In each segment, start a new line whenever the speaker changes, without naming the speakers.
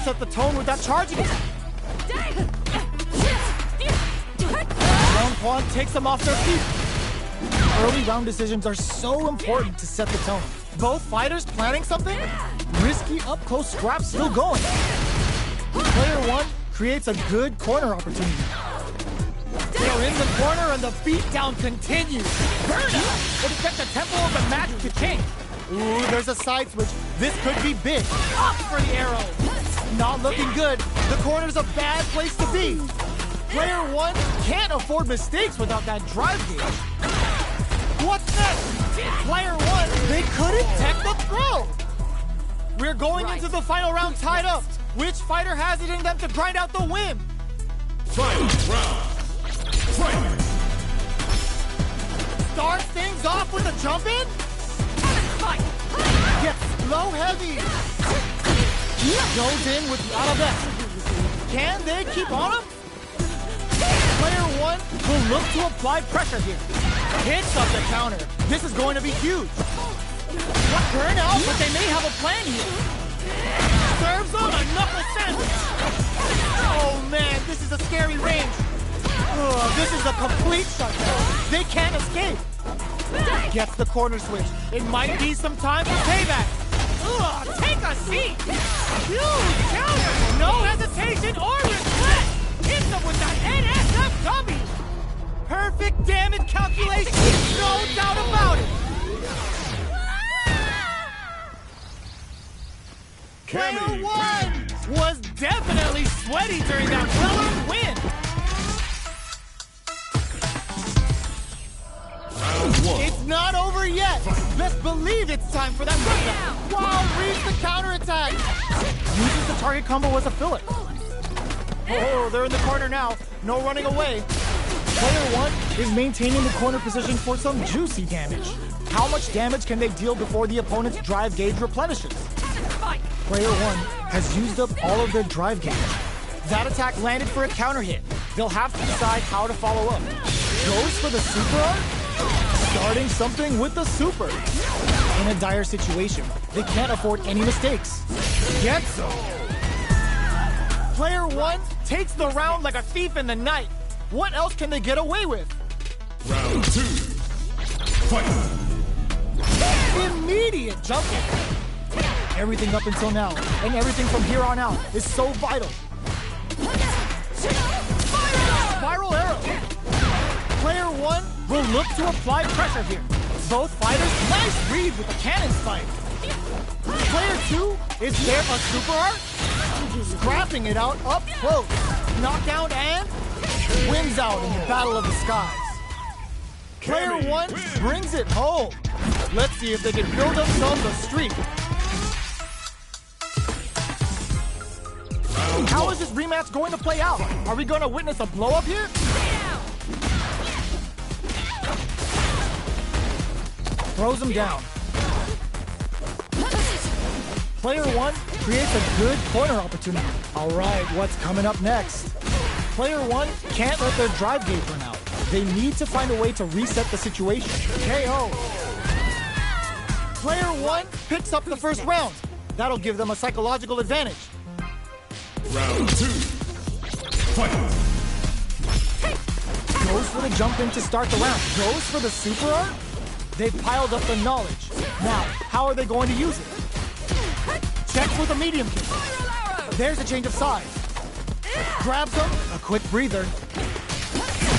set the tone with that charging attack. Round Quan takes them off their feet. Early round decisions are so important to set the tone. Both fighters planning something? Risky up-close scrap still going. Player 1 creates a good corner opportunity. They're in the corner and the beatdown continues. Burnout would expect the tempo of the match to change. Ooh, there's a side switch. This could be big. Up for the arrow. Not looking good. The corner's a bad place to be. Player 1 can't afford mistakes without that drive gauge. What's next? Player 1, they couldn't tech the throw. We're going into the final round tied up. Which fighter has it in them to grind out the win?
Final round. Fight!
Starts things off with a jump in? Gets low heavy. Goes in with the arabesque. Can they keep on him? Player 1 will look to apply pressure here. Hits up the counter. This is going to be huge. Burnout, but they may have a plan here. Serves on a knuckle sandwich. Oh man, this is a scary range. This is a complete shutdown. They can't escape. Gets the corner switch. It might be some time for payback. Take a seat. Huge counter. No hesitation or regret. Hits them with that NSFW. Perfect damage calculation. No doubt about it. Player 1 was definitely sweaty during that well-earned win. It's not over yet. Best believe it's time for that rundown. Wow, reads the counterattack. Uses the target combo as a filler. Oh, they're in the corner now. No running away. Player 1 is maintaining the corner position for some juicy damage. How much damage can they deal before the opponent's drive gauge replenishes? Player 1 has used up all of their drive gauge. That attack landed for a counter hit. They'll have to decide how to follow up. Goes for the super art? Starting something with the super. In a dire situation, they can't afford any mistakes. Gets them. Player 1 takes the round like a thief in the night. What else can they get away with?
Round 2. Fight!
Immediate jumping. Everything up until now, and everything from here on out, is so vital. Spiral arrow. Player 1 will look to apply pressure here. Both fighters, nice read with the cannon spike. Player 2, is there a super art? Scrapping it out up close. Knockdown and wins out in the battle of the skies. Player 1 brings it home. Let's see if they can build themselves a streak. How is this rematch going to play out? Are we going to witness a blow-up here? Throws him down. Player 1 creates a good corner opportunity. All right, what's coming up next? Player 1 can't let their drive gauge run out. They need to find a way to reset the situation. KO. Player 1 picks up the first round. That'll give them a psychological advantage.
Round 2. Fight!
Goes for the jump in to start the round. Goes for the super art? They've piled up the knowledge. Now, how are they going to use it? Checks with a medium kick. There's a change of size. Grabs him, a quick breather.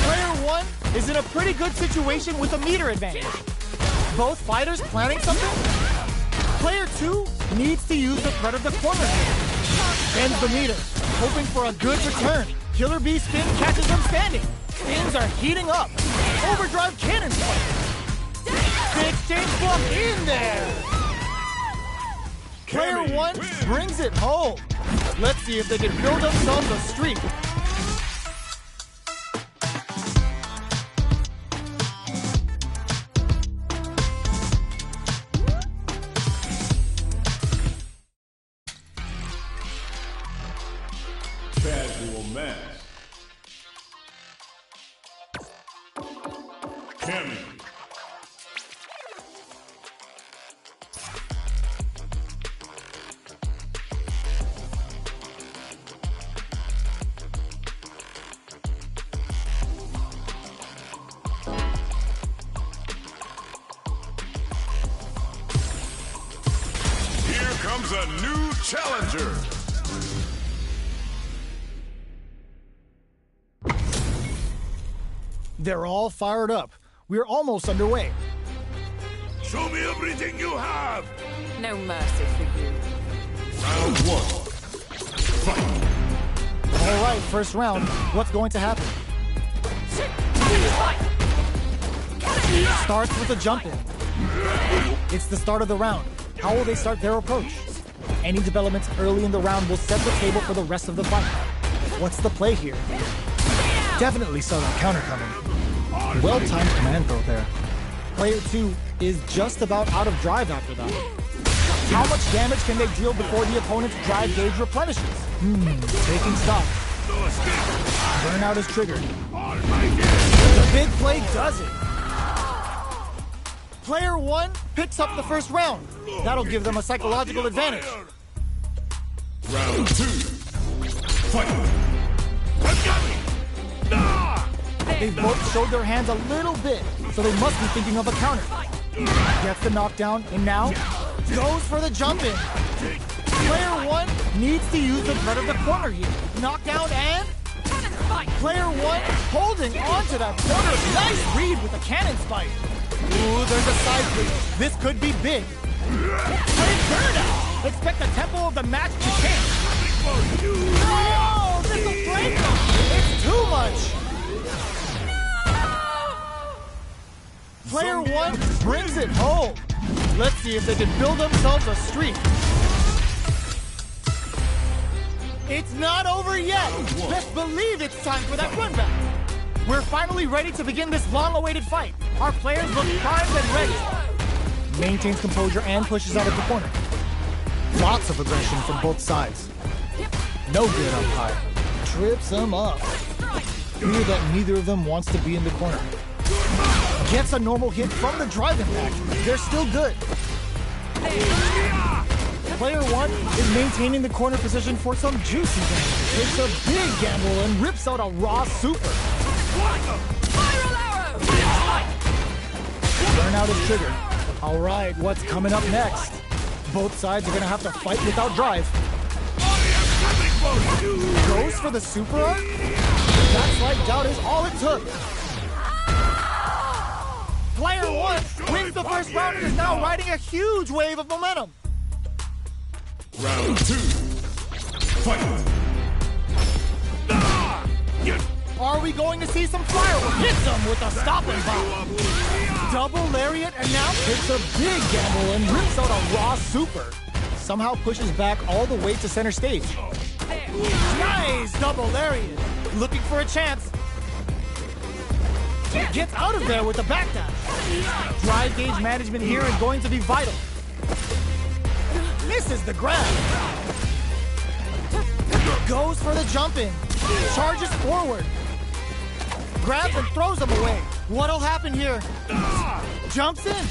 Player 1 is in a pretty good situation with a meter advantage. Both fighters planning something? Player 2 needs to use the threat of the corner here. Bends the meter, hoping for a good return. Killer Bee spin catches him standing. Spins are heating up. Overdrive cannon spike. The exchange block in there. Player 1 brings it home. Let's see if they can build themselves a streak.
Casual match. Cammy. comes a new challenger.
They're all fired up. We're almost underway.
Show me everything you have.
No mercy for you.
Round 1. Fight.
All right, first round. What's going to happen? Starts with a jump in. It's the start of the round. How will they start their approach? Any developments early in the round will set the table for the rest of the fight. What's the play here? Definitely saw that counter coming. Well-timed command throw there. Player 2 is just about out of drive after that. How much damage can they deal before the opponent's drive gauge replenishes? Taking stock. Burnout is triggered. The big play does it. Player 1 picks up the first round. That'll give them a psychological advantage.
Round 2. Fight.
They've both showed their hands a little bit, so they must be thinking of a counter. Gets the knockdown, and now goes for the jump in. Player 1 needs to use the threat of the corner here. Knockdown and player 1 holding on to that corner. Nice read with a cannon spike. Ooh, there's a side flip. This could be big. Play burnout. Expect the tempo of the match to change. Oh, this will break them. It's too much. Player 1 brings it home. Let's see if they can build themselves a streak. It's not over yet. Best believe it's time for that run back. We're finally ready to begin this long-awaited fight. Our players look primed and ready. Maintains composure and pushes out of the corner. Lots of aggression from both sides. No good up high. Trips them up. Clear that neither of them wants to be in the corner. Gets a normal hit from the drive impact. They're still good. Player 1 is maintaining the corner position for some juicy damage. Takes a big gamble and rips out a raw super. Burnout is triggered. All right, what's coming up next? Both sides are going to have to fight without drive. Goes for the super arc? That slight doubt is all it took. Player 1 wins the first round and is now riding a huge wave of momentum.
Round 2. Fight.
Are we going to see some fireworks? Hits him with a stopping bomb. Double lariat and now takes a big gamble and rips out a raw super. Somehow pushes back all the way to center stage. Nice double lariat. Looking for a chance. Gets out of there with a backdash. Drive gauge management here is going to be vital. Misses the grab. Goes for the jump in. Charges forward. Grabs and throws him away. What'll happen here? Jumps in.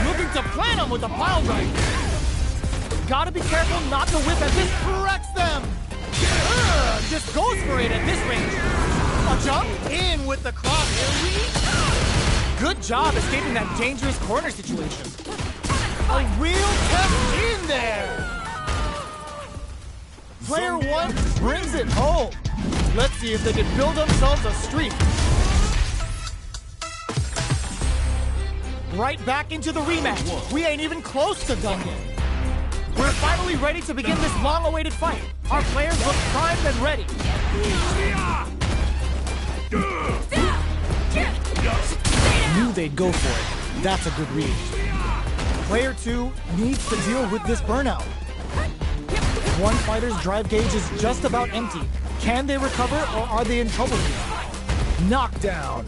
Looking to plant him with a pile drive. Gotta be careful not to whip as this wrecks them. Just goes for it at this range. A jump in with the cross. Good job escaping that dangerous corner situation. A real test in there. Player 1 brings it home. Let's see if they can build themselves a streak. Right back into the rematch. We ain't even close to done yet. We're finally ready to begin this long-awaited fight. Our players look primed and ready. Knew they'd go for it. That's a good read. Player 2 needs to deal with this burnout. One fighter's drive gauge is just about empty. Can they recover or are they in trouble here? Knockdown.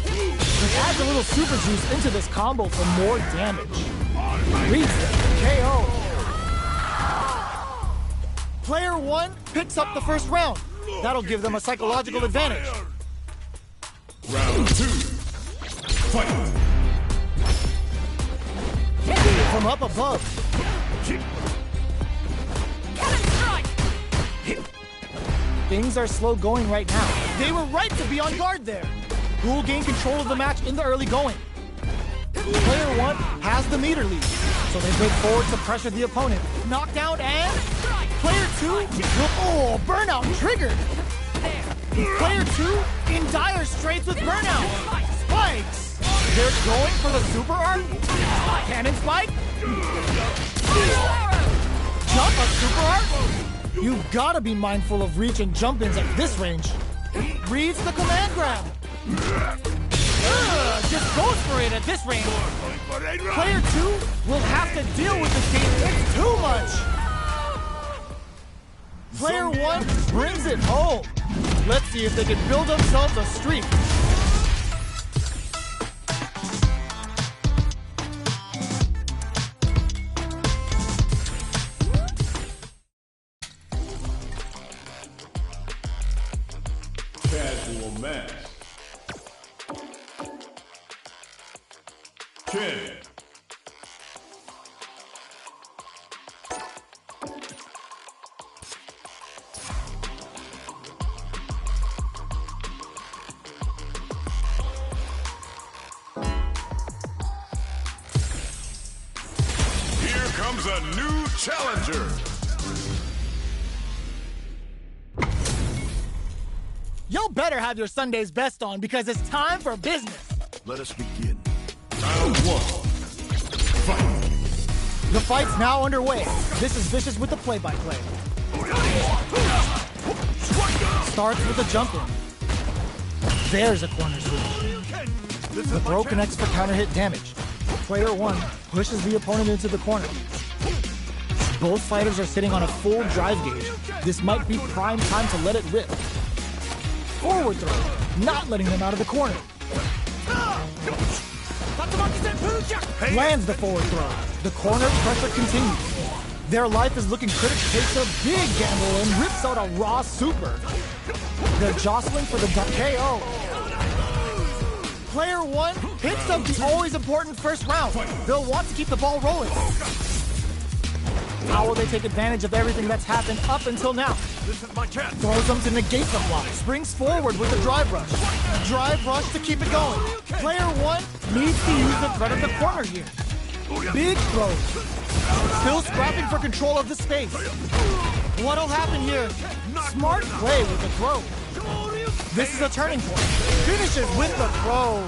It adds a little super juice into this combo for more damage. Reads them. KO. Player 1 picks up the first round. That'll give them a psychological advantage.
Round 2. Fight.
From up above. Things are slow going right now. They were right to be on guard there. Who will gain control of the match in the early going? Player 1 has the meter lead. So they break forward to pressure the opponent. Knockdown and player 2 will, oh, burnout triggered. Player 2 in dire straits with burnout. Spikes. They're going for the super arc. Cannon spike. Jump a super arc. You've got to be mindful of reach and jump-ins at this range. Reads the command grab. Just goes for it at this range. Player 2 will have to deal with this game. It's too much. Player 1 brings it home. Let's see if they can build themselves a streak.
Casual match. 10. Here comes a new challenger.
Y'all better have your Sunday's best on because it's time for business.
Let us begin. Round 1. Fight.
The fight's now underway. This is Vicious with the play-by-play. Starts with a jump in. There's a corner switch. The throw connects for counter hit damage. Player 1 pushes the opponent into the corner. Both fighters are sitting on a full drive gauge. This might be prime time to let it rip. Forward throw, not letting them out of the corner. Lands the forward throw. The corner pressure continues. Their life is looking critical. Takes a big gamble and rips out a raw super. They're jostling for the KO. Player 1 picks up the always important first round. They'll want to keep the ball rolling. How will they take advantage of everything that's happened up until now?
This is my chance.
Throws them to negate the block. Springs forward with a drive rush. Drive rush to keep it going. Player 1 needs to use the threat of the corner here. Big throws. Still scrapping for control of the space. What'll happen here? Smart play with the throw. This is a turning point. Finishes with the throw.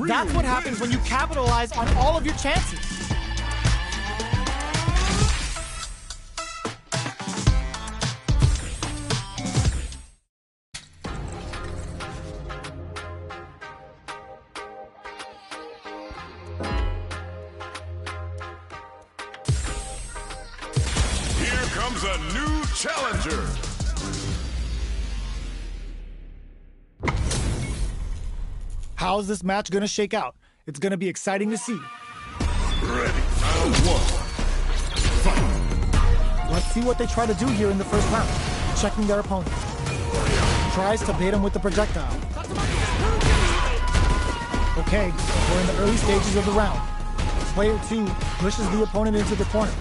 That's what happens when you capitalize on all of your chances.
Comes a new challenger.
How's this match gonna shake out? It's gonna be exciting to see.
Ready. Round 1. Fight.
Let's see what they try to do here in the first round. Checking their opponent. Tries to bait him with the projectile. Okay, we're in the early stages of the round. Player 2 pushes the opponent into the corner.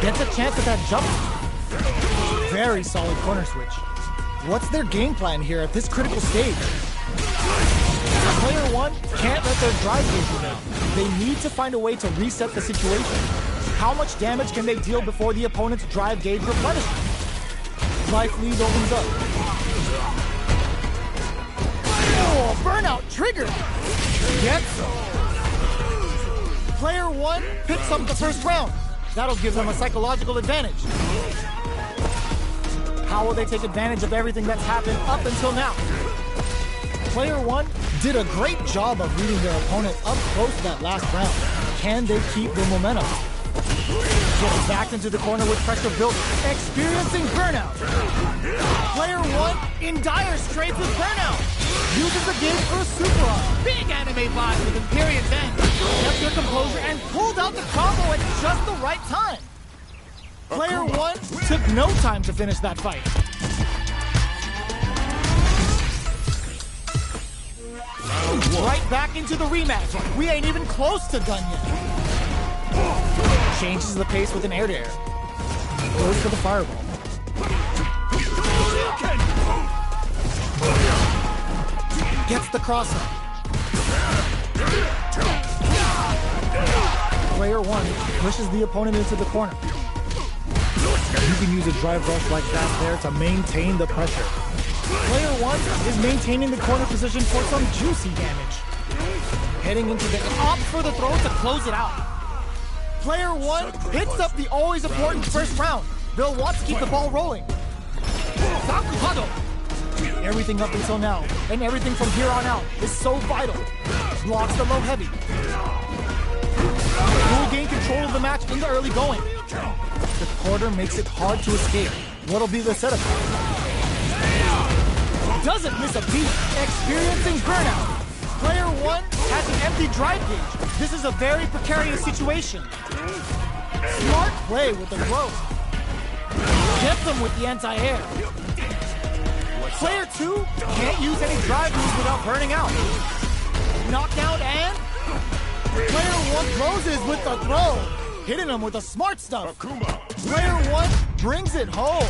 Gets a chance at that jump. Very solid corner switch. What's their game plan here at this critical stage? Player 1 can't let their drive gauge go down. They need to find a way to reset the situation. How much damage can they deal before the opponent's drive gauge replenishes? Life lead opens up. Oh, burnout triggered. Gets Player 1 picks up the first round. That'll give them a psychological advantage. How will they take advantage of everything that's happened up until now? Player 1 did a great job of reading their opponent up close that last round. Can they keep their momentum? Getting back into the corner with pressure building. Experiencing burnout. Player 1 in dire straits with burnout. Uses the gauge for a super arm. Big anime vibe with Imperium's end. Kept their composure and pulled out the combo at just the right time. Player 1 took no time to finish that fight. Right back into the rematch. We ain't even close to done yet. Changes the pace with an air-to-air. Goes for the fireball. Gets the cross-up. Player 1 pushes the opponent into the corner. You can use a drive rush like that there to maintain the pressure. Player 1 is maintaining the corner position for some juicy damage. Heading into the opt for the throw to close it out. Player 1 picks up the always important first round. They'll want to keep the ball rolling. Sakuhado. Everything up until now, and everything from here on out, is so vital. Blocks the low heavy. Will gain control of the match in the early going. The quarter makes it hard to escape. What'll be the setup? Doesn't miss a beat, experiencing burnout. Player 1 has an empty drive gauge. This is a very precarious situation. Smart play with the throw. Gets them with the anti-air. Player 2 can't use any drive moves without burning out. Knockdown and Player 1 closes with the throw, hitting him with the smart stuff. Player 1 brings it home.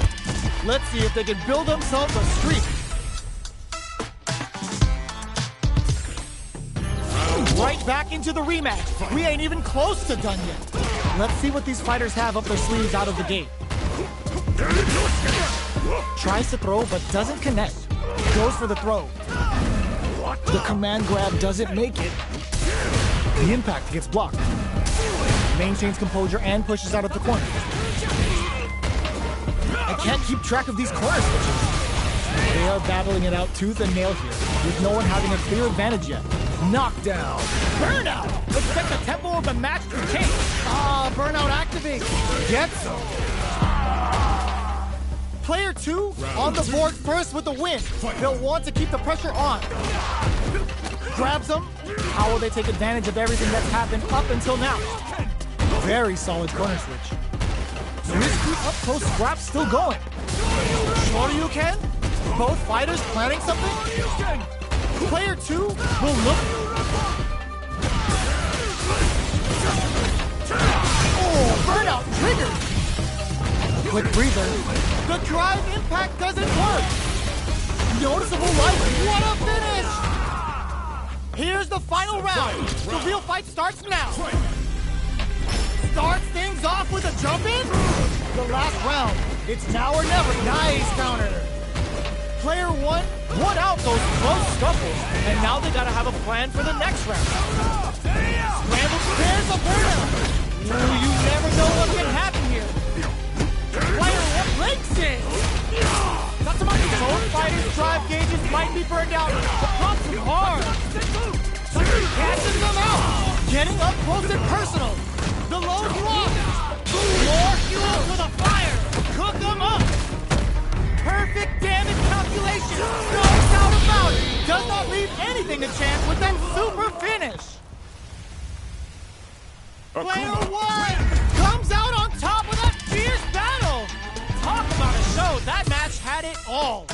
Let's see if they can build themselves a streak. Right back into the rematch. We ain't even close to done yet. Let's see what these fighters have up their sleeves out of the gate. Tries to throw but doesn't connect. Goes for the throw. The command grab doesn't make it. The impact gets blocked. Maintains composure and pushes out of the corner. I can't keep track of these corner switches. They are battling it out tooth and nail here, with no one having a clear advantage yet. Knockdown. Burnout. Expect the tempo of the match to change. Burnout activates. Gets him. Player 2 on the board first with the win. They'll want to keep the pressure on. Grabs them. How will they take advantage of everything that's happened up until now? Very solid corner switch. Risky up-close scrap still going. Shoryuken? Both fighters planning something? Player 2 will look. Oh, burnout triggered. Quick breather. The drive impact doesn't work. Noticeable light. What a finish! Here's the final round. The real fight starts now. Starts things off with a jump in. The last round. It's now or never. Nice counter. Player 1 won out those close scuffles, and now they gotta have a plan for the next round. Scramble, there's a burnout. Ooh, you never know what can happen here. Player 1 breaks it. Both fighters' drive gauges might be burned out, but drops them hard. Catches them out. Getting up close and personal. The low block. More fuel for the fire. Cook them up. Perfect damage calculation. No doubt about it. Does not leave anything to chance with that super finish. Player 1 comes out on top of that fierce battle. Talk about a show. That match had it all.